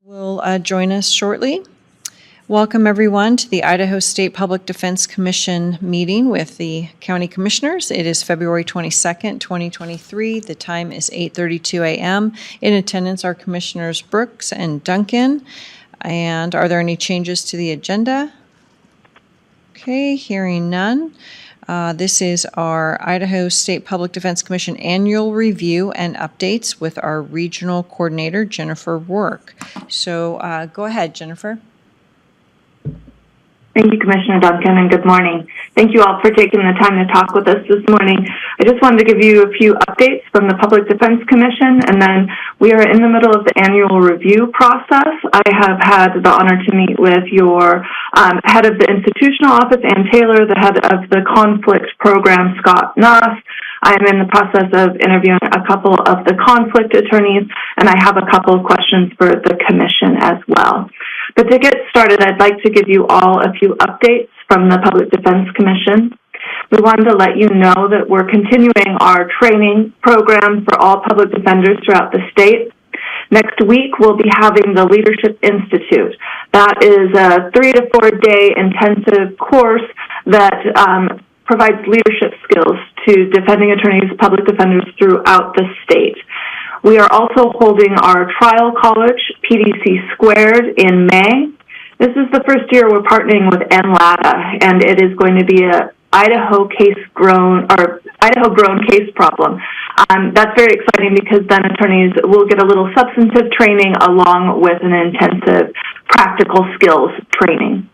Will join us shortly. Welcome, everyone, to the Idaho State Public Defense Commission meeting with the County Commissioners. It is February 22nd, 2023. The time is 8:32 a.m. In attendance are Commissioners Brooks and Duncan. And are there any changes to the agenda? Okay, hearing none. This is our Idaho State Public Defense Commission annual review and updates with our regional coordinator, Jennifer Work. So go ahead, Jennifer. Thank you, Commissioner Duncan, and good morning. Thank you all for taking the time to talk with us this morning. I just wanted to give you a few updates from the Public Defense Commission, and then we are in the middle of the annual review process. I have had the honor to meet with your head of the institutional office, Ann Taylor, the head of the conflict program, Scott Nuss. I am in the process of interviewing a couple of the conflict attorneys, and I have a couple of questions for the commission as well. But to get started, I'd like to give you all a few updates from the Public Defense Commission. We wanted to let you know that we're continuing our training program for all public defenders throughout the state. Next week, we'll be having the Leadership Institute. That is a 3 to 4 day intensive course that provides leadership skills to defending attorneys, public defenders throughout the state. We are also holding our trial college, PDC Squared, in May. This is the first year we're partnering with NLADA, and it is going to be a Idaho grown case problem. That's very exciting because then attorneys will get a little substantive training along with an intensive practical skills training.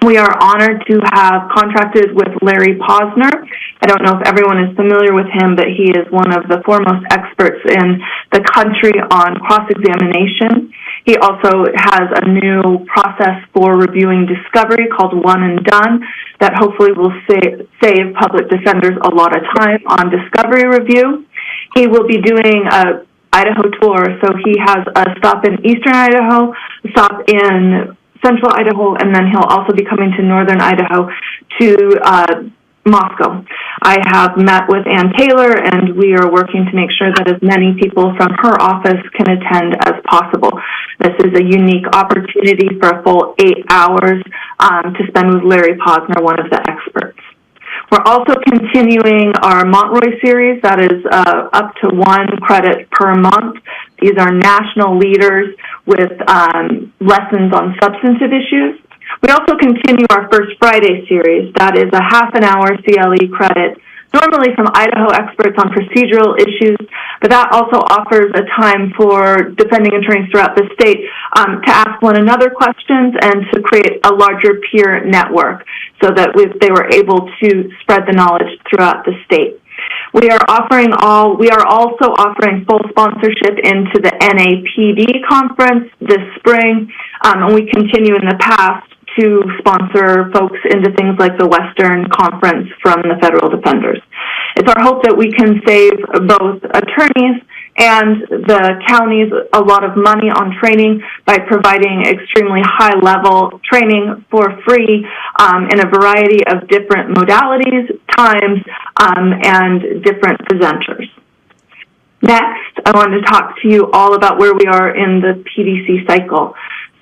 We are honored to have contracted with Larry Posner. I don't know if everyone is familiar with him, but he is one of the foremost experts in the country on cross-examination. He also has a new process for reviewing discovery called One and Done that hopefully will save public defenders a lot of time on discovery review. He will be doing a Idaho tour, so he has a stop in eastern Idaho, a stop in central Idaho, and then he'll also be coming to northern Idaho to Moscow. I have met with Ann Taylor, and we are working to make sure that as many people from her office can attend as possible. This is a unique opportunity for a full 8 hours to spend with Larry Posner, one of the experts. We're also continuing our Montroy series. That is up to 1 credit per month. These are national leaders with lessons on substantive issues. We also continue our First Friday series. That is a half an hour CLE credit, normally from Idaho experts on procedural issues, but that also offers a time for defending attorneys throughout the state to ask one another questions and to create a larger peer network so that they were able to spread the knowledge throughout the state. We are also offering full sponsorship into the NAPD conference this spring, and we continue in the past to sponsor folks into things like the Western Conference from the federal defenders. It's our hope that we can save both attorneys and the counties a lot of money on training by providing extremely high-level training for free in a variety of different modalities, times, and different presenters. Next, I wanted to talk to you all about where we are in the PDC cycle.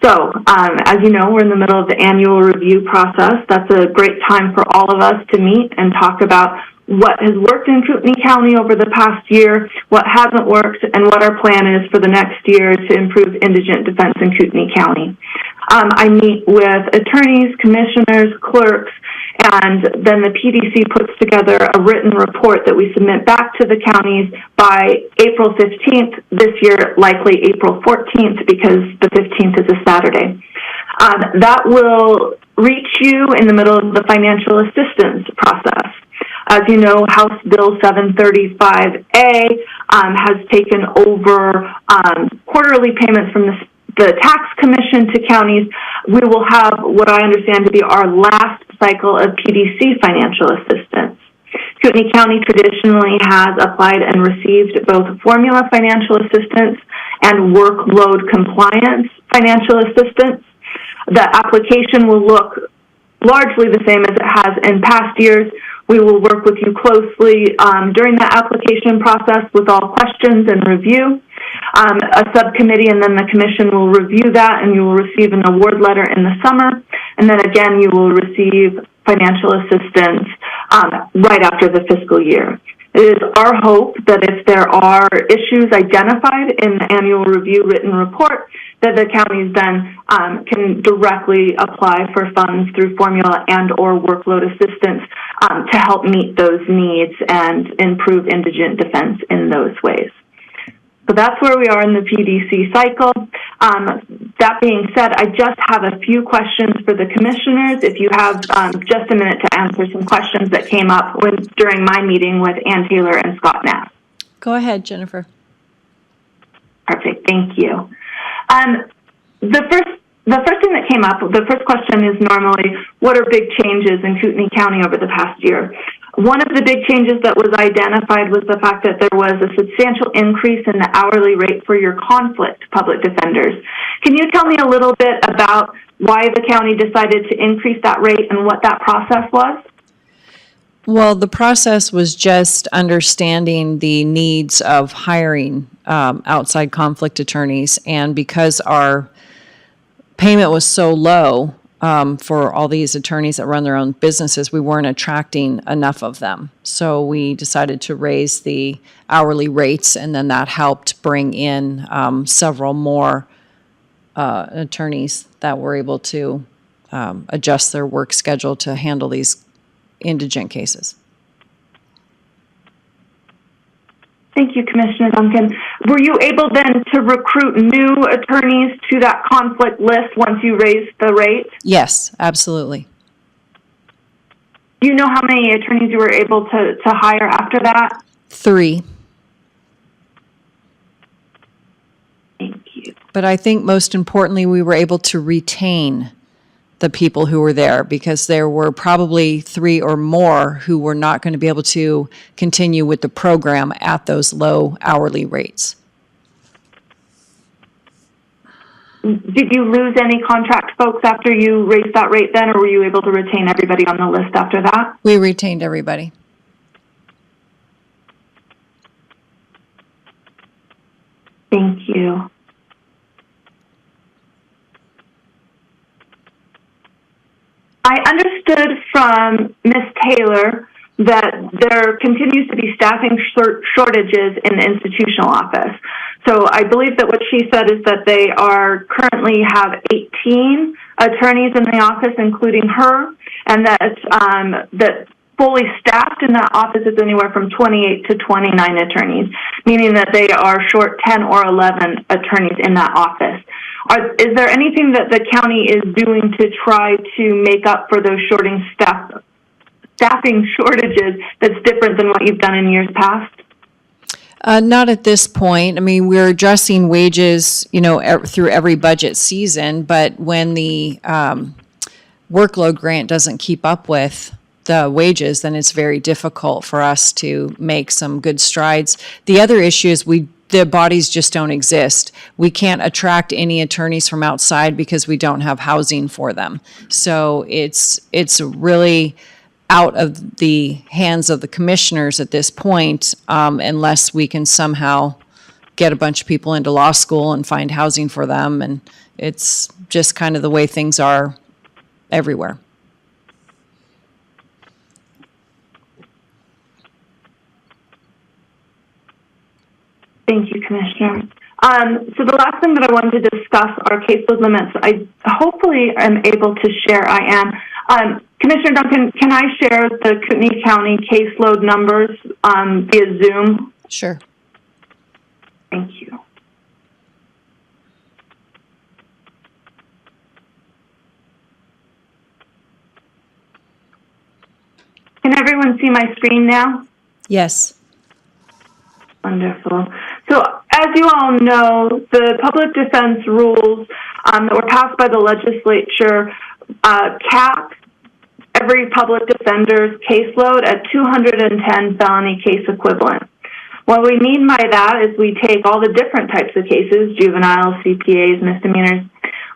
So, as you know, we're in the middle of the annual review process. That's a great time for all of us to meet and talk about what has worked in Kootenai County over the past year, what hasn't worked, and what our plan is for the next year to improve indigent defense in Kootenai County. I meet with attorneys, commissioners, clerks, and then the PDC puts together a written report that we submit back to the counties by April 15th this year, likely April 14th because the 15th is a Saturday. That will reach you in the middle of the financial assistance process. As you know, House Bill 735A has taken over quarterly payments from the tax commission to counties. We will have what I understand to be our last cycle of PDC financial assistance. Kootenai County traditionally has applied and received both formula financial assistance and workload compliance financial assistance. The application will look largely the same as it has in past years. We will work with you closely during the application process with all questions and review. A subcommittee and then the commission will review that, and you will receive an award letter in the summer. And then again, you will receive financial assistance right after the fiscal year. It is our hope that if there are issues identified in the annual review written report, that the counties then can directly apply for funds through formula and or workload assistance to help meet those needs and improve indigent defense in those ways. So that's where we are in the PDC cycle. That being said, I just have a few questions for the commissioners. If you have just a minute to answer some questions that came up during my meeting with Ann Taylor and Scott Nass. Go ahead, Jennifer. Perfect, thank you. The first thing that came up, the first question is normally, what are big changes in Kootenai County over the past year? One of the big changes that was identified was the fact that there was a substantial increase in the hourly rate for your conflict public defenders. Can you tell me a little bit about why the county decided to increase that rate and what that process was? Well, the process was just understanding the needs of hiring outside conflict attorneys, and because our payment was so low for all these attorneys that run their own businesses, we weren't attracting enough of them. So we decided to raise the hourly rates, and then that helped bring in several more attorneys that were able to adjust their work schedule to handle these indigent cases. Thank you, Commissioner Duncan. Were you able then to recruit new attorneys to that conflict list once you raised the rate? Yes, absolutely. Do you know how many attorneys you were able to hire after that? 3. Thank you. But I think most importantly, we were able to retain the people who were there, because there were probably 3 or more who were not going to be able to continue with the program at those low hourly rates. Did you lose any contract folks after you raised that rate then, or were you able to retain everybody on the list after that? We retained everybody. Thank you. I understood from Ms. Taylor that there continues to be staffing shortages in the institutional office. So I believe that what she said is that they are currently have 18 attorneys in the office, including her, and that fully staffed in that office is anywhere from 28 to 29 attorneys, meaning that they are short 10 or 11 attorneys in that office. Is there anything that the county is doing to try to make up for those staffing shortages that's different than what you've done in years past? Not at this point. I mean, we're adjusting wages, through every budget season, but when the workload grant doesn't keep up with the wages, then it's very difficult for us to make some good strides. The other issue is the bodies just don't exist. We can't attract any attorneys from outside because we don't have housing for them. So it's really out of the hands of the commissioners at this point, unless we can somehow get a bunch of people into law school and find housing for them. And it's just kind of the way things are everywhere. Thank you, Commissioner. So the last thing that I wanted to discuss are caseload limits. I hopefully am able to share. I am. Commissioner Duncan, can I share the Kootenai County caseload numbers via Zoom? Sure. Thank you. Can everyone see my screen now? Yes. Wonderful. So as you all know, the public defense rules that were passed by the legislature cap every public defender's caseload at 210 felony case equivalent. What we mean by that is we take all the different types of cases, juveniles, CPAs, misdemeanors,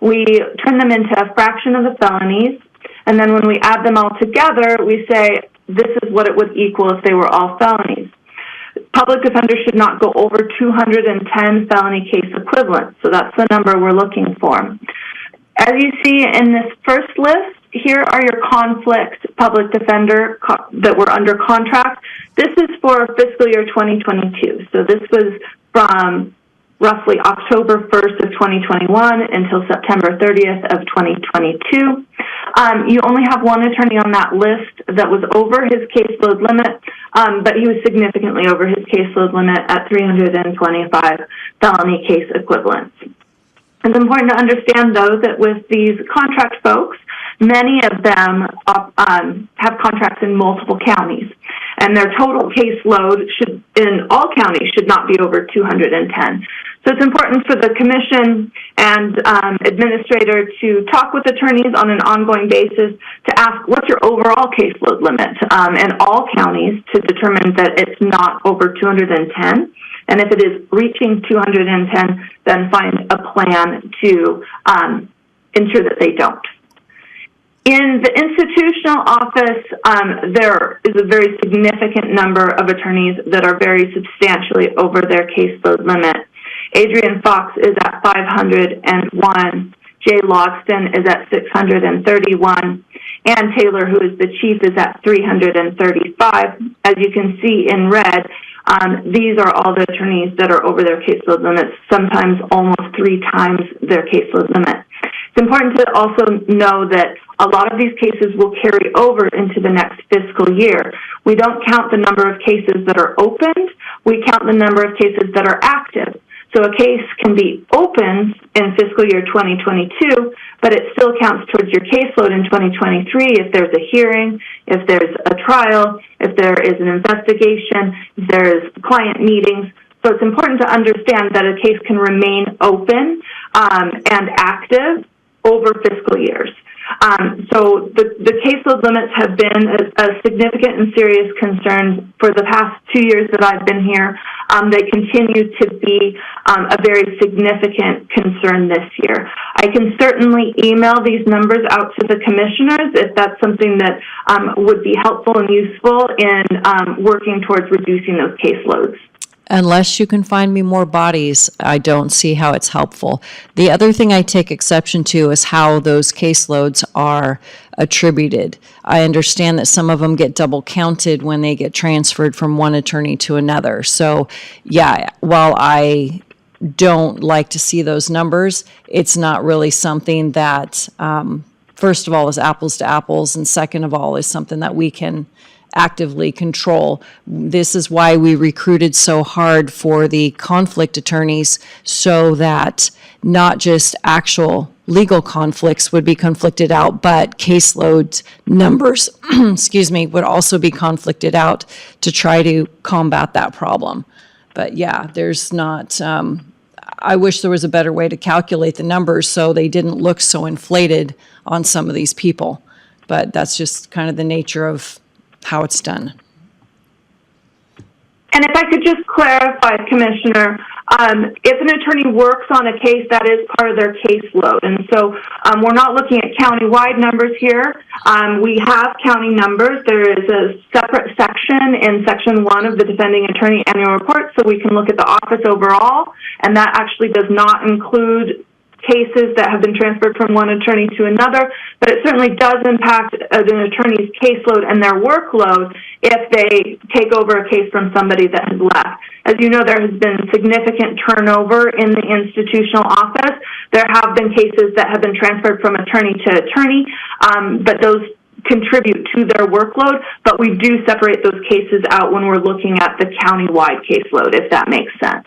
we turn them into a fraction of the felonies, and then when we add them all together, we say this is what it would equal if they were all felonies. public defenders should not go over 210 felony case equivalents. So that's the number we're looking for. As you see in this first list, here are your conflict public defender that were under contract. This is for fiscal year 2022. So this was from roughly October 1st of 2021 until September 30th of 2022. You only have one attorney on that list that was over his caseload limit, but he was significantly over his caseload limit at 325 felony case equivalents. It's important to understand, though, that with these contract folks, many of them have contracts in multiple counties, and their total caseload in all counties should not be over 210. So it's important for the commission and administrator to talk with attorneys on an ongoing basis to ask, what's your overall caseload limit in all counties, to determine that it's not over 210. And if it is reaching 210, then find a plan to ensure that they don't. In the institutional office, there is a very significant number of attorneys that are very substantially over their caseload limit. Adrian Fox is at 501. Jay Logston is at 631. Ann Taylor, who is the chief, is at 335. As you can see in red, these are all the attorneys that are over their caseload limits, sometimes almost 3 times their caseload limit. It's important to also know that a lot of these cases will carry over into the next fiscal year. We don't count the number of cases that are opened, we count the number of cases that are active. So a case can be opened in fiscal year 2022, but it still counts towards your caseload in 2023 if there's a hearing, if there's a trial, if there is an investigation, if there's client meetings. So it's important to understand that a case can remain open and active over fiscal years. So the caseload limits have been a significant and serious concern for the past 2 years that I've been here. They continue to be a very significant concern this year. I can certainly email these numbers out to the commissioners if that's something that would be helpful and useful in working towards reducing those caseloads. Unless you can find me more bodies, I don't see how it's helpful. The other thing I take exception to is how those caseloads are attributed. I understand that some of them get double counted when they get transferred from one attorney to another. So, yeah, while I don't like to see those numbers, it's not really something that, first of all, is apples to apples, and second of all, is something that we can actively control. This is why we recruited so hard for the conflict attorneys, so that not just actual legal conflicts would be conflicted out, but caseload numbers, excuse me, would also be conflicted out to try to combat that problem. But yeah, there's not, I wish there was a better way to calculate the numbers so they didn't look so inflated on some of these people. But that's just kind of the nature of how it's done. And if I could just clarify, Commissioner, if an attorney works on a case, that is part of their caseload. And so we're not looking at county-wide numbers here. We have county numbers. There is a separate section in Section 1 of the Defending Attorney Annual Report, so we can look at the office overall, and that actually does not include cases that have been transferred from one attorney to another, but it certainly does impact an attorney's caseload and their workload if they take over a case from somebody that has left. As you know, there has been significant turnover in the institutional office. There have been cases that have been transferred from attorney to attorney, but those contribute to their workload, but we do separate those cases out when we're looking at the county-wide caseload, if that makes sense.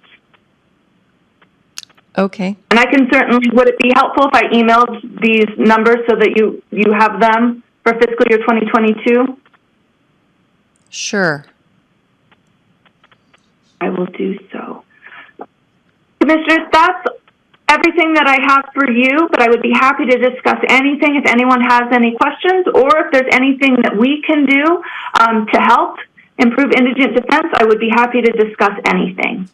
Okay. And I can certainly, would it be helpful if I emailed these numbers so that you have them for fiscal year 2022? Sure. I will do so. Commissioners, that's everything that I have for you, but I would be happy to discuss anything if anyone has any questions, or if there's anything that we can do to help improve indigent defense, I would be happy to discuss anything.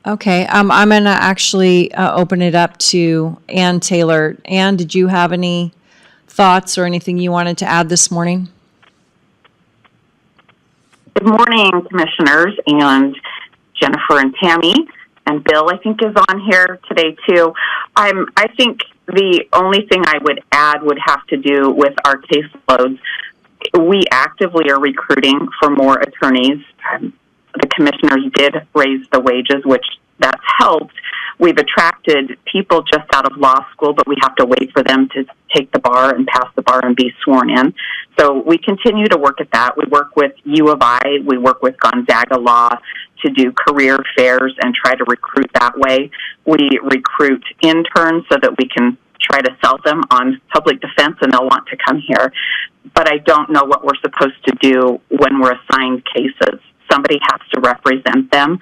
Okay, I'm going to actually open it up to Ann Taylor. Ann, did you have any thoughts or anything you wanted to add this morning? Good morning, commissioners, and Jennifer and Tammy, and Bill, I think, is on here today too. I think the only thing I would add would have to do with our caseloads. We actively are recruiting for more attorneys. The commissioners did raise the wages, which that's helped. We've attracted people just out of law school, but we have to wait for them to take the bar and pass the bar and be sworn in. So we continue to work at that. We work with U of I, we work with Gonzaga Law to do career fairs and try to recruit that way. We recruit interns so that we can try to sell them on public defense and they'll want to come here. But I don't know what we're supposed to do when we're assigned cases. Somebody has to represent them.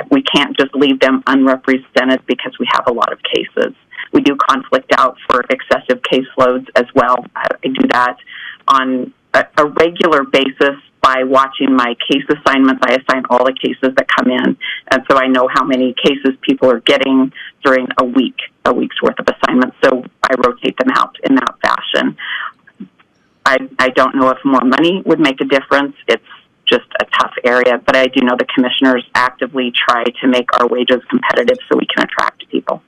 We can't just leave them unrepresented because we have a lot of cases. We do conflict out for excessive caseloads as well. I do that on a regular basis by watching my case assignments. I assign all the cases that come in, and so I know how many cases people are getting during a week's worth of assignments. So I rotate them out in that fashion. I don't know if more money would make a difference. It's just a tough area, but I do know the commissioners actively try to make our wages competitive so we can attract people.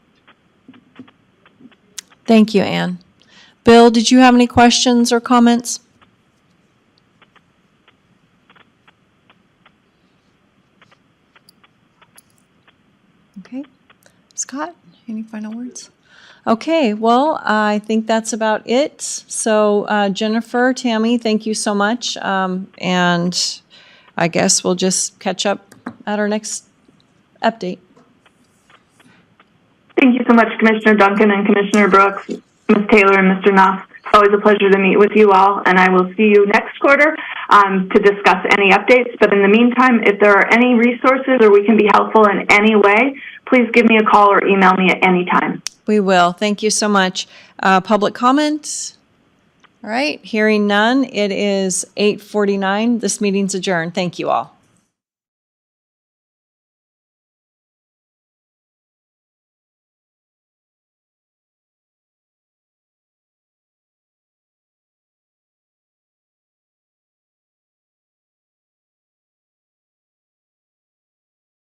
Thank you, Ann. Bill, did you have any questions or comments? Okay. Scott, any final words? Okay, well, I think that's about it. So Jennifer, Tammy, thank you so much. And I guess we'll just catch up at our next update. Thank you so much, Commissioner Duncan and Commissioner Brooks, Ms. Taylor and Mr. Knopf. It's always a pleasure to meet with you all, and I will see you next quarter to discuss any updates. But in the meantime, if there are any resources or we can be helpful in any way, please give me a call or email me at any time. We will. Thank you so much. Public comment? All right, hearing none. It is 8:49. This meeting's adjourned. Thank you all.